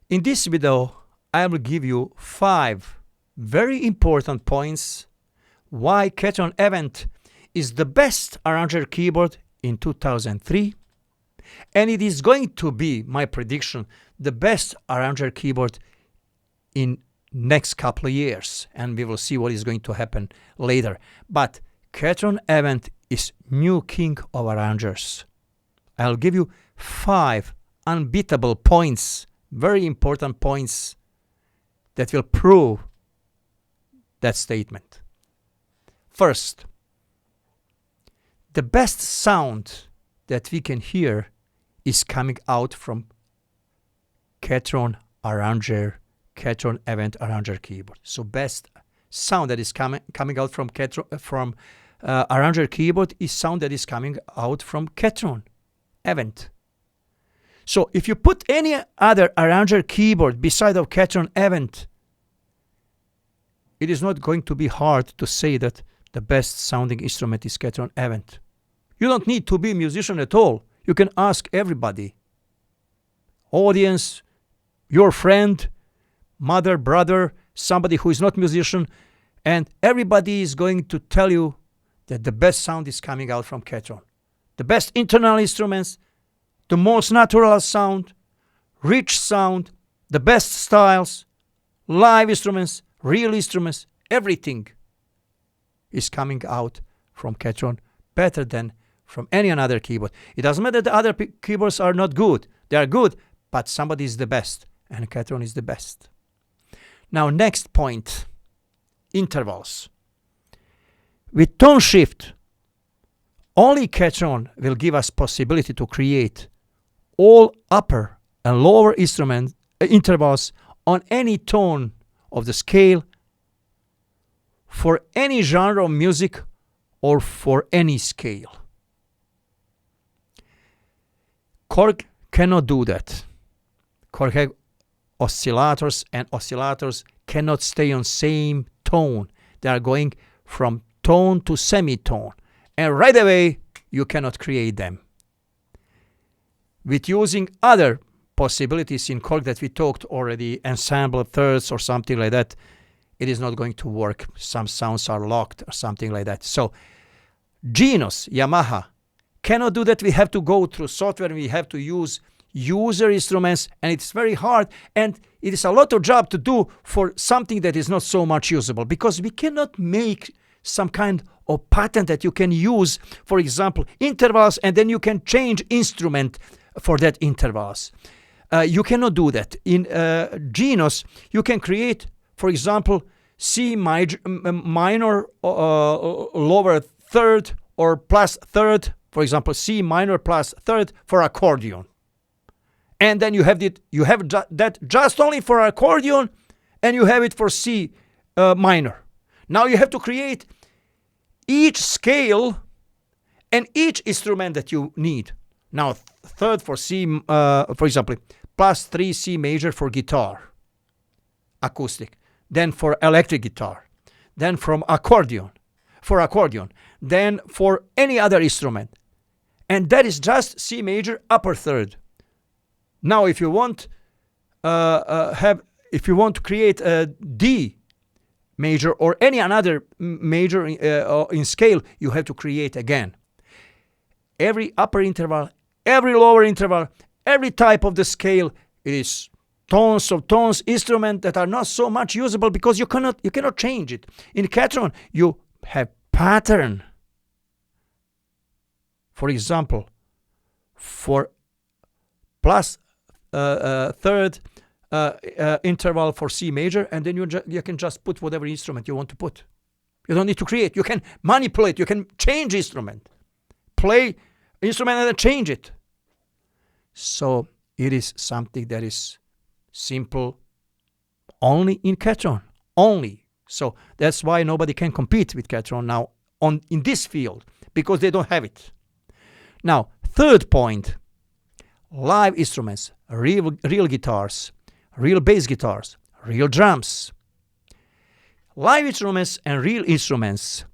In this video, I will give you 5 very important points why Ketron Event is the best arranger keyboard in 2003, and it is going to be, my prediction, the best arranger keyboard in next couple of years, and we will see what is going to happen later. But Ketron Event is new king of arrangers. I'll give you 5 unbeatable points, very important points that will prove that statement. First, the best sound that we can hear is coming out from Ketron Event arranger keyboard. So best sound that is coming out from arranger keyboard is sound that is coming out from Ketron Event. So if you put any other arranger keyboard beside of Ketron Event, it is not going to be hard to say that the best sounding instrument is Ketron Event. You don't need to be a musician at all. You can ask everybody. Audience, your friend, mother, brother, somebody who is not musician, and everybody is going to tell you that the best sound is coming out from Ketron. The best internal instruments, the most natural sound, rich sound, the best styles, live instruments, real instruments, everything is coming out from Ketron better than from any other keyboard. It doesn't matter that other keyboards are not good. They are good, but somebody is the best, and Ketron is the best. Now, next point, intervals. With tone shift, only Ketron will give us possibility to create all upper and lower instrument intervals on any tone of the scale for any genre of music or for any scale. Korg cannot do that. Korg has oscillators, and oscillators cannot stay on same tone. They are going from tone to semitone, and right away you cannot create them. With using other possibilities in Korg that we talked already, ensemble thirds or something like that, it is not going to work. Some sounds are locked or something like that. So Genos, Yamaha, cannot do that. We have to go through software, we have to use user instruments, and it's very hard, and it is a lot of job to do for something that is not so much usable, because we cannot make some kind of pattern that you can use, for example, intervals, and then you can change instrument for that intervals. You cannot do that. In Genos, you can create, for example, C minor lower third or plus third, for example, C minor plus third for accordion. And then you have that just only for accordion, and you have it for C minor. Now you have to create each scale and each instrument that you need. Now third for C, for example, plus 3 C major for guitar, acoustic. Then for electric guitar. Then from accordion, then for any other instrument. And that is just C major upper third. Now, if you want to create a D major or any another major in scale, you have to create again. Every upper interval, every lower interval, every type of the scale, it is tones of tones instrument that are not so much usable because you cannot change it. In Ketron, you have pattern. For example, for plus third interval for C major, and then you can just put whatever instrument you want to put. You don't need to create. You can manipulate. You can change instrument. Play instrument and then change it. So it is something that is simple only in Ketron. Only. So that's why nobody can compete with Ketron now in this field, because they don't have it. Now, third point, live instruments, real guitars, real bass guitars, real drums. Live instruments and real instruments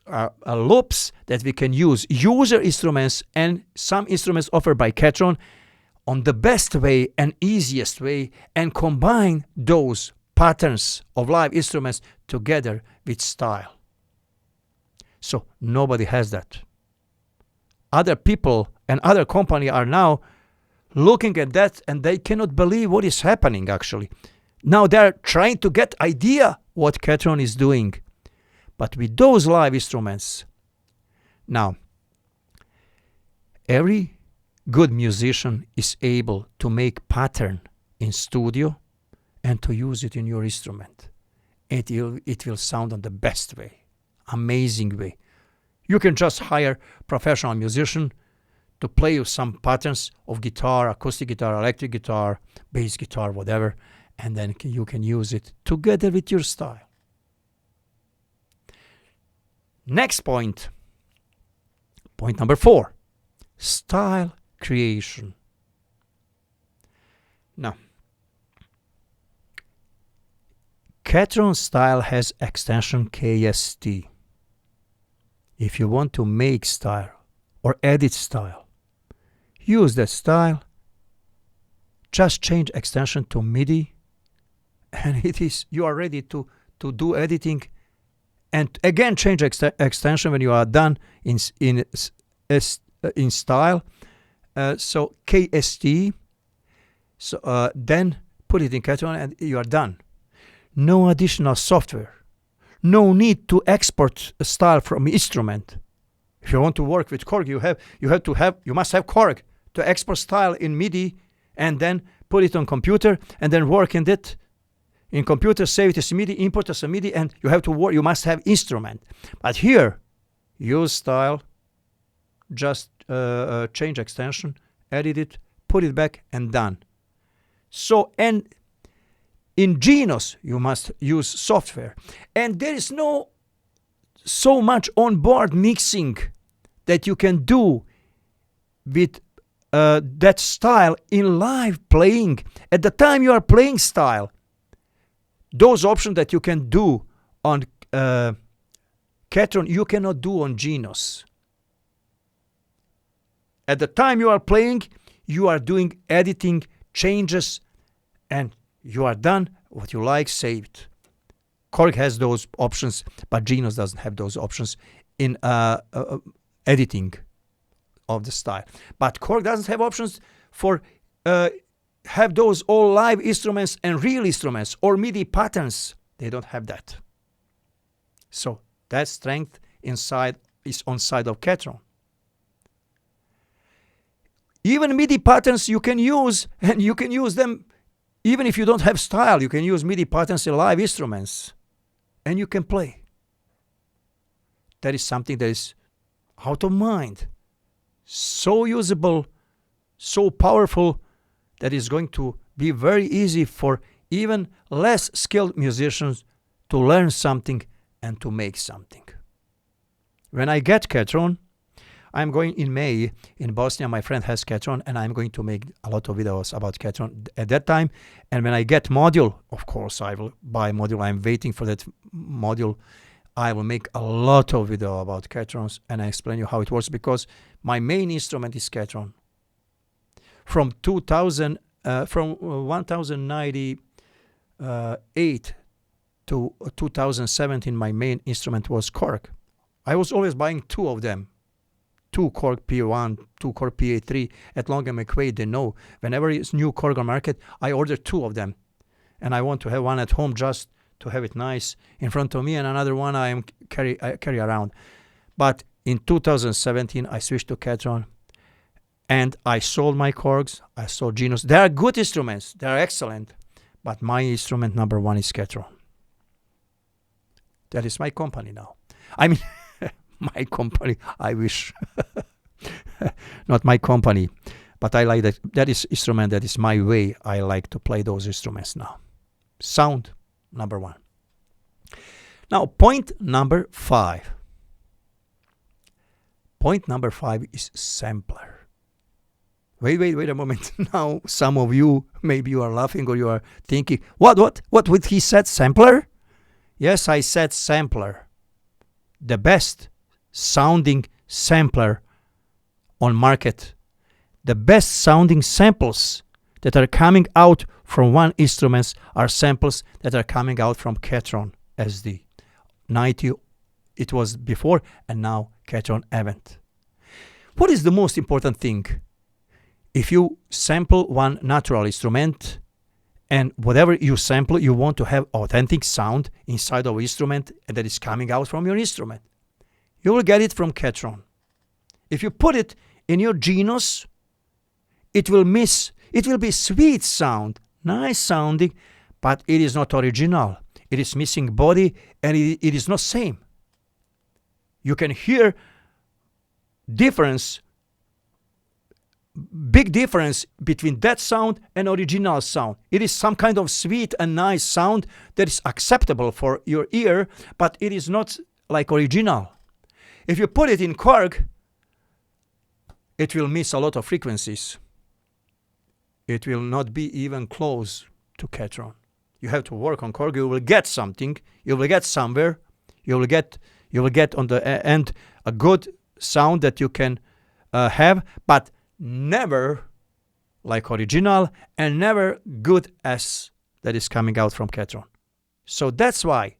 are loops that we can use. User instruments and some instruments offered by Ketron on the best way and easiest way and combine those patterns of live instruments together with style. So nobody has that. Other people and other companies are now looking at that and they cannot believe what is happening actually. Now they're trying to get idea what Ketron is doing. But with those live instruments, now every good musician is able to make pattern in studio and to use it in your instrument. It will sound on the best way, amazing way. You can just hire professional musician to play you some patterns of guitar, acoustic guitar, electric guitar, bass guitar, whatever, and then you can use it together with your style. Next point, point number 4, style creation. Now, Ketron style has extension KST. If you want to make style or edit style, use that style, just change extension to MIDI, and you are ready to do editing, and again change extension when you are done in style. So KST, so then put it in Ketron and you are done. No additional software. No need to export a style from instrument. If you want to work with Korg, you must have Korg to export style in MIDI and then put it on computer and then work in it. In computer, save it as MIDI, import as a MIDI, and you have to work. You must have instrument. But here, use style, just change extension, edit it, put it back, and done. So, and in Genos, you must use software. And there is no so much on-board mixing that you can do with that style in live playing. At the time you are playing style, those options that you can do on Ketron, you cannot do on Genos. At the time you are playing, you are doing editing, changes, and you are done. What you like, save it. Korg has those options, but Genos doesn't have those options in editing of the style. But Korg doesn't have options for have those all live instruments and real instruments or MIDI patterns. They don't have that. So that strength inside is on side of Ketron. Even MIDI patterns you can use, and you can use them even if you don't have style. You can use MIDI patterns in live instruments and you can play. That is something that is out of mind. So usable, so powerful, that is going to be very easy for even less skilled musicians to learn something and to make something. When I get Ketron, I'm going in May in Bosnia. My friend has Ketron, and I'm going to make a lot of videos about Ketron at that time. And when I get module, of course, I will buy module. I'm waiting for that module. I will make a lot of video about Ketrons, and I explain you how it works, because my main instrument is Ketron. From 1098 to 2017, my main instrument was Korg. I was always buying two of them. Two Korg PA1, two Korg PA3 at Long and McQuaid. They know whenever it's new Korg on market, I order two of them. And I want to have one at home just to have it nice in front of me, and another one I carry around. But in 2017, I switched to Ketron. And I sold my Korgs, I sold Genos. They are good instruments, they are excellent. But my instrument number one is Ketron. That is my company now. I mean, my company, I wish. Not my company. But I like that. That is instrument, that is my way. I like to play those instruments now. Sound, number one. Now, point number 5. Point number 5 is sampler. Wait a moment. Now, some of you, maybe you are laughing or you are thinking, what would he said, sampler? Yes, I said sampler. The best sounding sampler on market the best sounding samples that are coming out from one instrument are samples that are coming out from Ketron SD 90. It was before, and now Ketron Event. What is the most important thing? If you sample one natural instrument, and whatever you sample, you want to have authentic sound inside of instrument and that is coming out from your instrument. You will get it from Ketron. If you put it in your Genos, it will be sweet sound, nice sounding, but it is not original. It is missing body, and it is not same. You can hear difference, big difference between that sound and original sound. It is some kind of sweet and nice sound that is acceptable for your ear, but it is not like original. If you put it in Korg, it will miss a lot of frequencies. It will not be even close to Ketron. You have to work on Korg. You will get something. You will get somewhere. You will get on the end a good sound that you can have, but never like original, and never good as that is coming out from Ketron. So that's why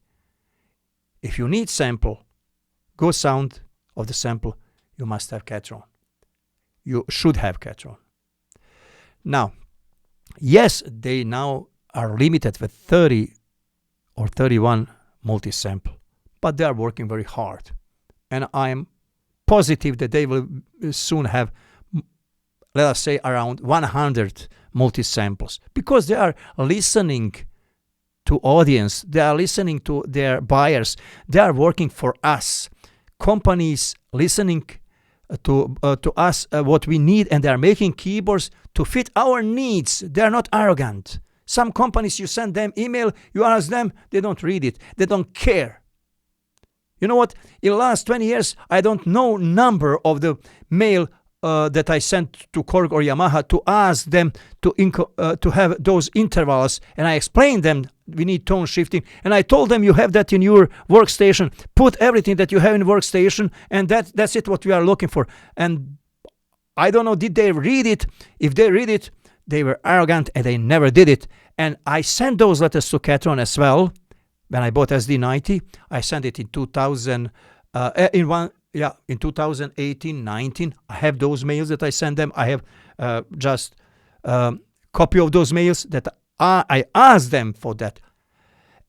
if you need sample, good sound of the sample, you must have Ketron. You should have Ketron. Now, yes, they now are limited with 30 or 31 multi-sample, but they are working very hard. And I'm positive that they will soon have, let us say, around 100 multi-samples, because they are listening to audience, they are listening to their buyers, they are working for us. Companies listening to us what we need, and they are making keyboards to fit our needs. They are not arrogant. Some companies, you send them email, you ask them, they don't read it, they don't care. You know what? In the last 20 years, I don't know number of the mail that I sent to Korg or Yamaha to ask them to have those intervals, and I explained them we need tone shifting, and I told them you have that in your workstation. Put everything that you have in workstation, and that's it what we are looking for. And I don't know, did they read it? If they read it, they were arrogant and they never did it. And I sent those letters to Ketron as well. When I bought SD90, I sent it in 2018, 19. I have those mails that I sent them. I have just copy of those mails that I asked them for that.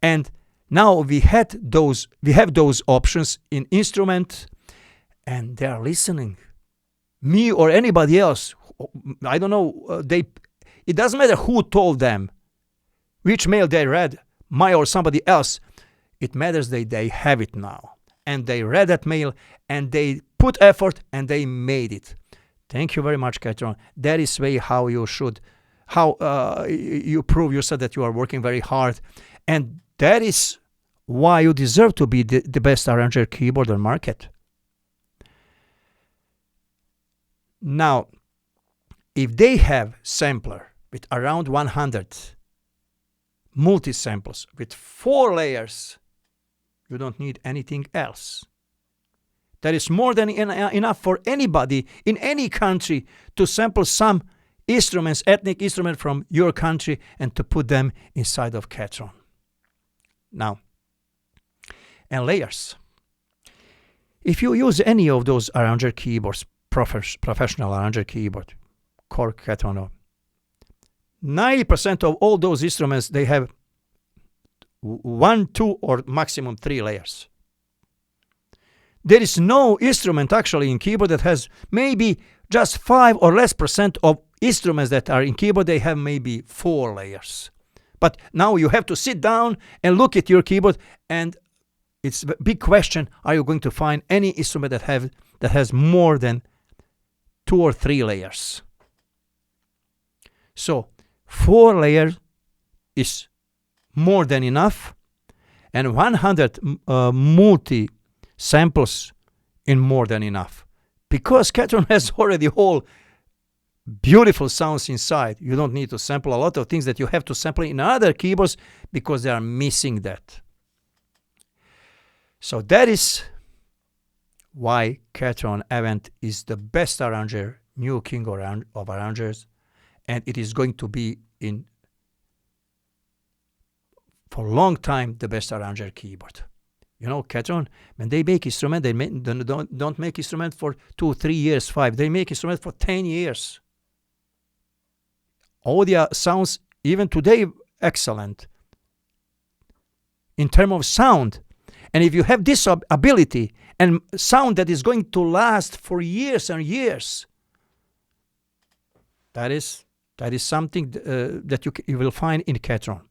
And now we have those options in instrument, and they are listening. Me or anybody else, I don't know. It doesn't matter who told them, which mail they read, my or somebody else. It matters that they have it now, and they read that mail, and they put effort, and they made it. Thank you very much, Ketron. That is way how you should, you prove yourself that you are working very hard, and that is why you deserve to be the best arranger keyboard on market. Now, if they have sampler with around 100 multi-samples with 4 layers, you don't need anything else. That is more than enough for anybody in any country to sample some instruments, ethnic instruments from your country, and to put them inside of Ketron. Now, and layers. If you use any of those arranger keyboards, professional arranger keyboard, Korg, Ketron, 90% of all those instruments, they have 1, 2, or maximum 3 layers. There is no instrument actually in keyboard that has maybe just 5 or less % of instruments that are in keyboard, they have maybe 4 layers. But now you have to sit down and look at your keyboard, and it's a big question, are you going to find any instrument that has more than 2 or 3 layers? So 4 layers is more than enough, and 100 multi samples in more than enough, because Ketron has already all beautiful sounds inside. You don't need to sample a lot of things that you have to sample in other keyboards because they are missing that. So that is why Ketron Event is the best arranger new king of arrangers, and it is going to be in for a long time the best arranger keyboard. You know, Ketron, when they make instrument, they don't make instrument for 2, 3 years, 5. They make instrument for 10 years. Audio sounds even today excellent in terms of sound. And if you have this ability and sound that is going to last for years and years, that is something that you will find in Ketron.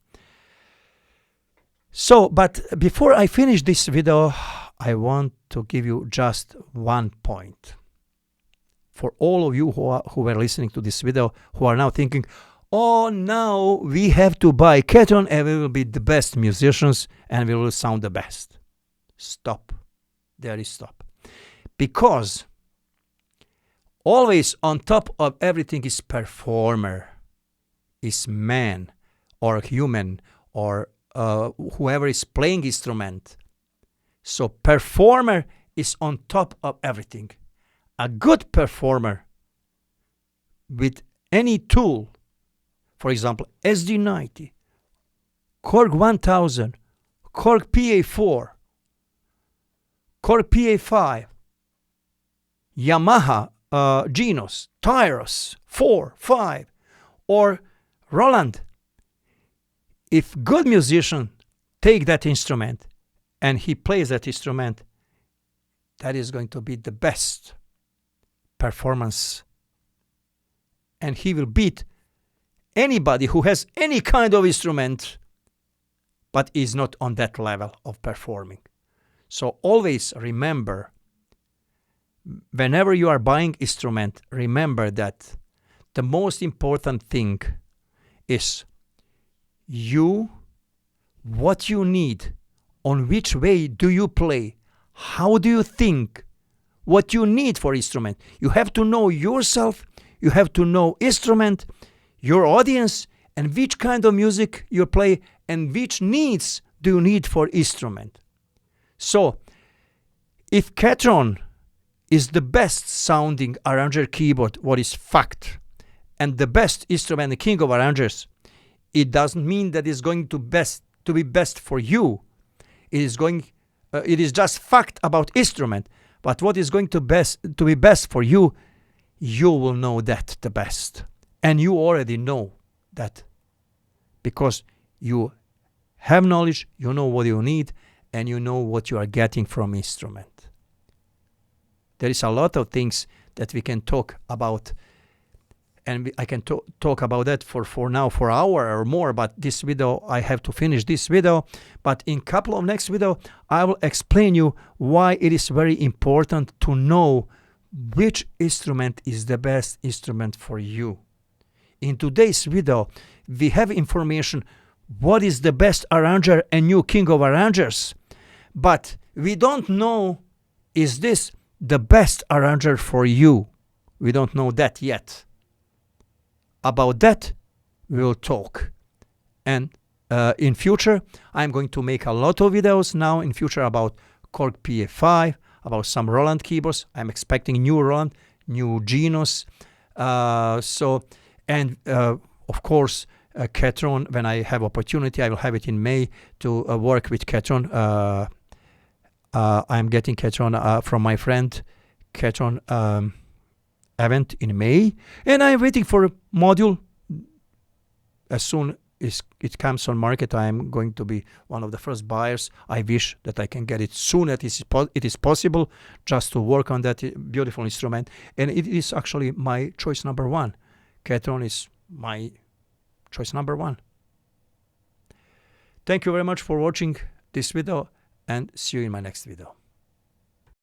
So, but before I finish this video, I want to give you just one point. For all of you who were listening to this video, who are now thinking, oh, now we have to buy Ketron and we will be the best musicians and we will sound the best. Stop. There is stop. Because always on top of everything is performer, is man or human or whoever is playing instrument. So performer is on top of everything. A good performer with any tool, for example, SD90, Korg 1000, Korg PA4, Korg PA5, Yamaha Genos, Tyros 4, 5, or Roland. If good musician take that instrument and he plays that instrument, that is going to be the best performance. And he will beat anybody who has any kind of instrument but is not on that level of performing. So always remember, whenever you are buying instrument, remember that the most important thing is what you need, on which way do you play, how do you think, what you need for instrument. You have to know yourself, you have to know instrument, your audience, and which kind of music you play and which needs do you need for instrument. So, if Ketron is the best sounding arranger keyboard, what is fact, and the best instrument, the king of arrangers, it doesn't mean that it's going to be best for you. It is just fact about instrument. But what is going to be best for you, you will know that the best, and you already know that because you have knowledge, you know what you need, and you know what you are getting from instrument. There is a lot of things that we can talk about. And I can talk about that for now for an hour or more, but this video, I have to finish this video. But in couple of next video, I will explain you why it is very important to know which instrument is the best instrument for you. In today's video, we have information what is the best arranger and new king of arrangers, but we don't know is this the best arranger for you. We don't know that yet. About that, we will talk. And in future, I'm going to make a lot of videos now in future about Korg PA5, about some Roland keyboards. I'm expecting new Roland, new Genos. Of course, Ketron, when I have opportunity, I will have it in May to work with Ketron. I'm getting Ketron from my friend Ketron event in May, and I'm waiting for a module. As soon as it comes on market, I am going to be one of the first buyers. I wish that I can get it soon as it is possible, just to work on that beautiful instrument. And it is actually my choice number one. Ketron is my choice number one. Thank you very much for watching this video, and see you in my next video.